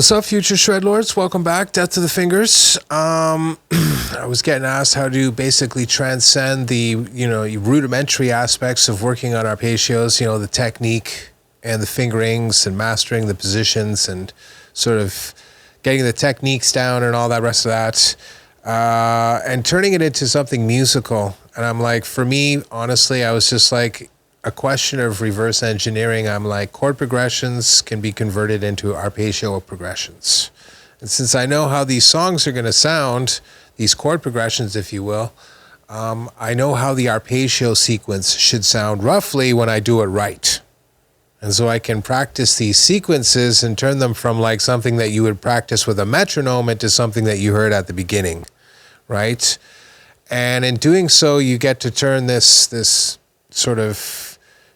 What's up, future shred lords? Welcome back. Death to the fingers. I was getting asked how to basically transcend the rudimentary aspects of working on arpeggios. The technique and the fingerings and mastering the positions and sort of getting the techniques down and all that rest of that, and turning it into something musical. And I'm like, for me, honestly, I was just like, a question of reverse engineering. I'm like, chord progressions can be converted into arpeggio progressions. And since I know how these songs are going to sound, these chord progressions, if you will, I know how the arpeggio sequence should sound roughly when I do it right. And so I can practice these sequences and turn them from like something that you would practice with a metronome into something that you heard at the beginning, right? And in doing so, you get to turn this sort of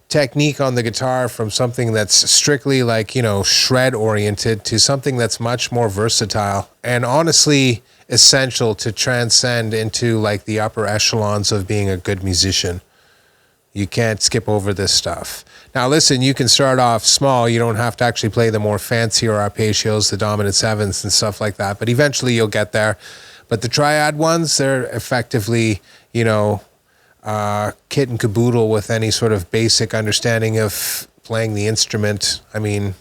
technique on the guitar from something that's strictly like, shred oriented to something that's much more versatile and honestly essential to transcend into like the upper echelons of being a good musician. You can't skip over this stuff. Now listen, you can start off small. You don't have to actually play the more fancier arpeggios, the dominant sevens and stuff like that, but eventually you'll get there. But the triad ones, they're effectively, kit and caboodle with any sort of basic understanding of playing the instrument. I mean,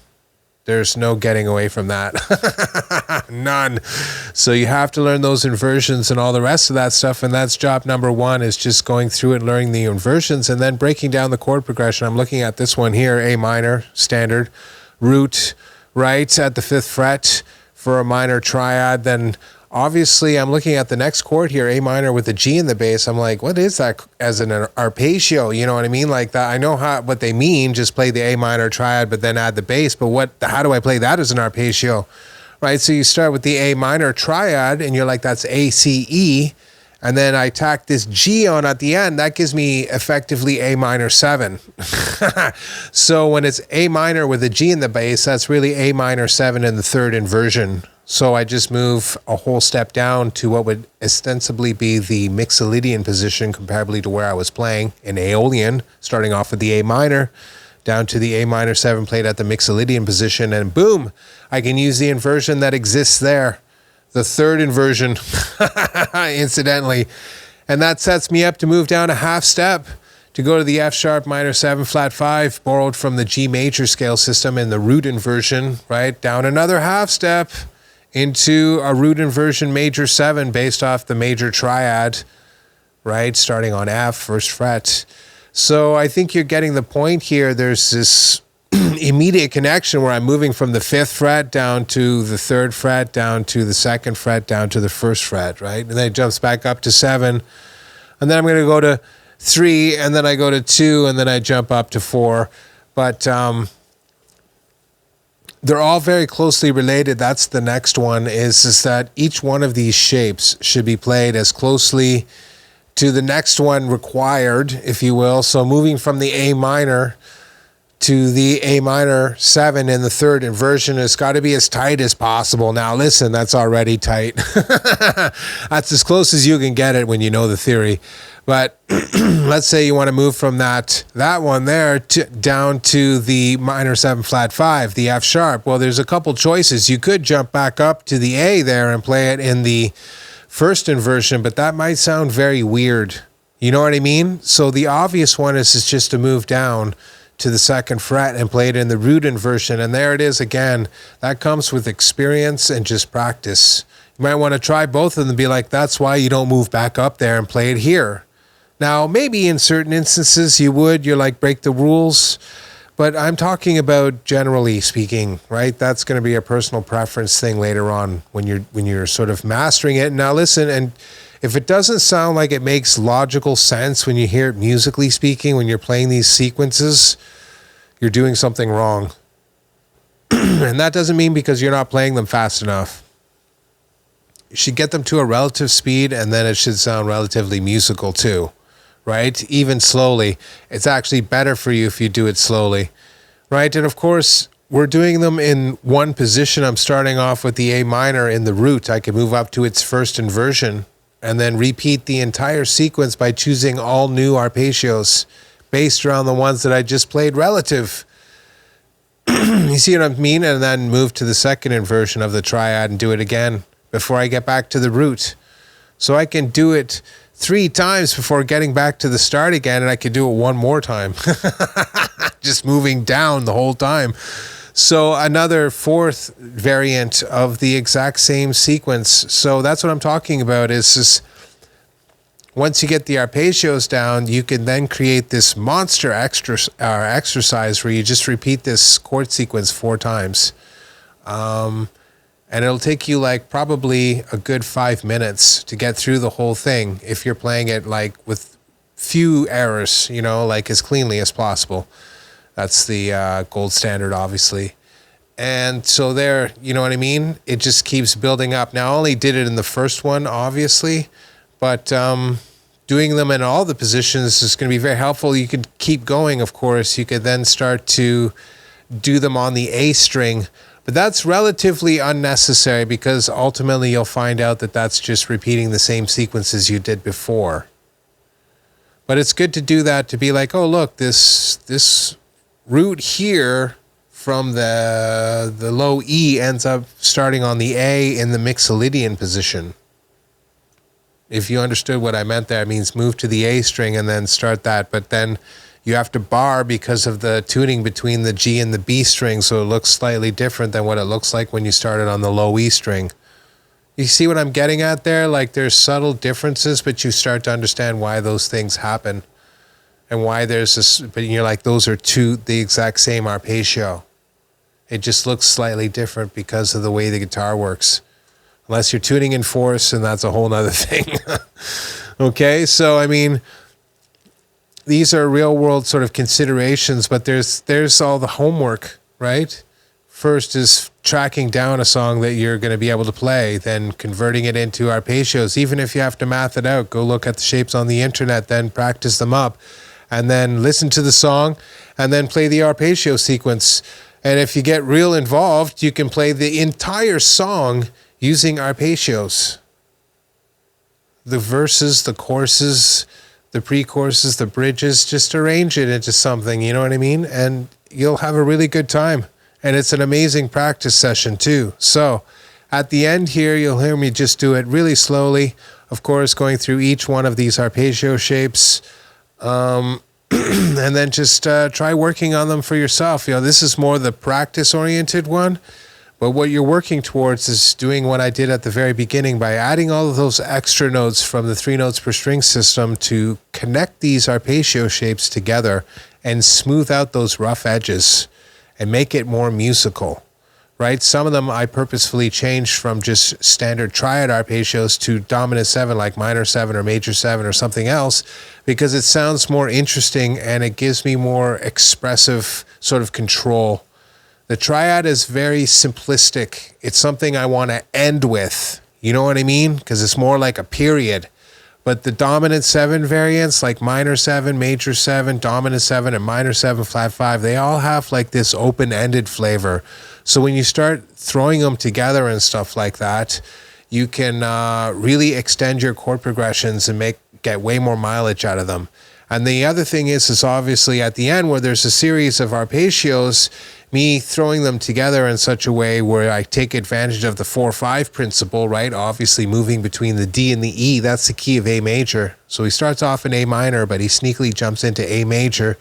there's no getting away from that. None. So you have to learn those inversions and all the rest of that stuff. And that's job number one, is just going through and learning the inversions and then breaking down the chord progression. I'm looking at this one here, A minor, standard, root, right at the 5th fret for a minor triad. Then obviously, I'm looking at the next chord here, A minor with a G in the bass. I'm like, what is that as an arpeggio? You know what I mean? Like that. I know what they mean. Just play the A minor triad, but then add the bass. But how do I play that as an arpeggio? Right? So you start with the A minor triad, and you're like, that's A, C, E. And then I tack this G on at the end. That gives me effectively A minor 7. So when it's A minor with a G in the bass, that's really A minor 7 in the 3rd inversion. So I just move a whole step down to what would ostensibly be the Mixolydian position comparably to where I was playing in Aeolian, starting off with the A minor, down to the A minor 7 played at the Mixolydian position, and boom, I can use the inversion that exists there, the 3rd inversion, incidentally. And that sets me up to move down a half step to go to the F sharp minor 7 flat 5, borrowed from the G major scale system in the root inversion, right? Down another half step into a root inversion major 7 based off the major triad, right? Starting on F, 1st fret. So I think you're getting the point here. There's this immediate connection where I'm moving from the 5th fret down to the 3rd fret, down to the 2nd fret, down to the 1st fret, right? And then it jumps back up to 7. And then I'm going to go to 3, and then I go to 2, and then I jump up to 4. But they're all very closely related. That's the next one, is that each one of these shapes should be played as closely to the next one required, if you will. So moving from the A minor to the A minor 7 in the 3rd inversion has got to be as tight as possible. Now listen, that's already tight. That's as close as you can get it when you know the theory. But let's say you want to move from that one there down to the minor 7 flat 5, the F sharp. Well, there's a couple choices. You could jump back up to the A there and play it in the 1st inversion, but that might sound very weird. You know what I mean? So the obvious one is just to move down to the 2nd fret and play it in the root inversion. And there it is again. That comes with experience and just practice. You might want to try both of them and be like, that's why you don't move back up there and play it here. Now, maybe in certain instances you're like, break the rules, but I'm talking about generally speaking, right? That's going to be a personal preference thing later on when you're sort of mastering it. Now listen, and if it doesn't sound like it makes logical sense when you hear it musically speaking, when you're playing these sequences, you're doing something wrong. And that doesn't mean because you're not playing them fast enough. You should get them to a relative speed, and then it should sound relatively musical too. Right? Even slowly. It's actually better for you if you do it slowly. Right? And of course, we're doing them in one position. I'm starting off with the A minor in the root. I can move up to its 1st inversion and then repeat the entire sequence by choosing all new arpeggios based around the ones that I just played relative. You see what I mean? And then move to the second inversion of the triad and do it again before I get back to the root. So I can do it 3 times before getting back to the start again, and I could do it one more time. Just moving down the whole time. So another 4th variant of the exact same sequence. So that's what I'm talking about is once you get the arpeggios down, you can then create this monster exercise where you just repeat this chord sequence 4 times. And it'll take you like probably a good 5 minutes to get through the whole thing if you're playing it like with few errors, you know, like as cleanly as possible. That's the gold standard, obviously. And so there, you know what I mean? It just keeps building up. Now, I only did it in the first one, obviously, but doing them in all the positions is going to be very helpful. You could keep going, of course. You could then start to do them on the A string, but that's relatively unnecessary because ultimately you'll find out that that's just repeating the same sequences you did before. But it's good to do that, to be like, oh, look, this root here from the low E ends up starting on the A in the Mixolydian position. If you understood what I meant there, it means move to the A string and then start that. But then you have to bar because of the tuning between the G and the B string, so it looks slightly different than what it looks like when you started on the low E string. You see what I'm getting at there? Like there's subtle differences, but you start to understand why those things happen. And why there's this, but you're like, those are the exact same arpeggio. It just looks slightly different because of the way the guitar works. Unless you're tuning in fourths, and that's a whole nother thing. Okay, so I mean, these are real world sort of considerations, but there's all the homework, right? First is tracking down a song that you're going to be able to play, then converting it into arpeggios. Even if you have to math it out, go look at the shapes on the internet, then practice them up, and then listen to the song, and then play the arpeggio sequence. And if you get real involved, you can play the entire song using arpeggios. The verses, the choruses, the pre-choruses, the bridges, just arrange it into something, you know what I mean? And you'll have a really good time. And it's an amazing practice session too. So at the end here, you'll hear me just do it really slowly. Of course, going through each one of these arpeggio shapes. And then just try working on them for yourself. You know, this is more the practice-oriented one. But what you're working towards is doing what I did at the very beginning by adding all of those extra notes from the 3 notes per string system to connect these arpeggio shapes together and smooth out those rough edges and make it more musical, right? Some of them I purposefully changed from just standard triad arpeggios to dominant 7, like minor 7 or major 7 or something else, because it sounds more interesting and it gives me more expressive sort of control. The triad is very simplistic. It's something I want to end with. You know what I mean? Because it's more like a period. But the dominant 7 variants, like minor 7, major 7, dominant 7, and minor 7, flat 5, they all have like this open-ended flavor. So when you start throwing them together and stuff like that, you can really extend your chord progressions and get way more mileage out of them. And the other thing is obviously at the end where there's a series of arpeggios, me throwing them together in such a way where I take advantage of the 4-5 principle, right? Obviously moving between the D and the E, that's the key of A major. So he starts off in A minor, but he sneakily jumps into A major,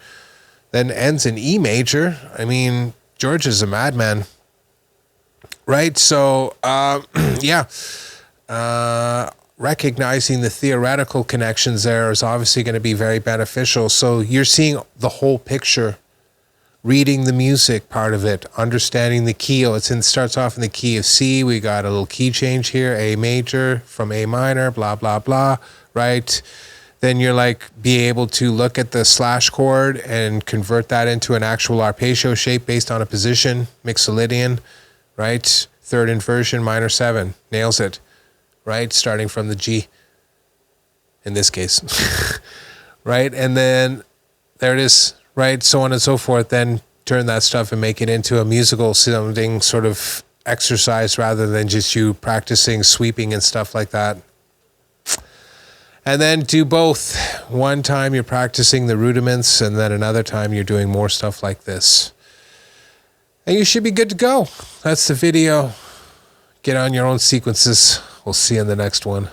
then ends in E major. I mean, George is a madman, right? So, recognizing the theoretical connections there is obviously going to be very beneficial. So you're seeing the whole picture. Reading the music part of it, understanding the key. It starts off in the key of C. We got a little key change here, A major from A minor, blah, blah, blah, right? Then you're like, be able to look at the slash chord and convert that into an actual arpeggio shape based on a position, Mixolydian, right? 3rd inversion, minor 7, nails it, right? Starting from the G, in this case, right? And then there it is. Right, so on and so forth, then turn that stuff and make it into a musical sounding sort of exercise rather than just you practicing sweeping and stuff like that. And then do both. One time you're practicing the rudiments and then another time you're doing more stuff like this. And you should be good to go. That's the video. Get on your own sequences. We'll see you in the next one.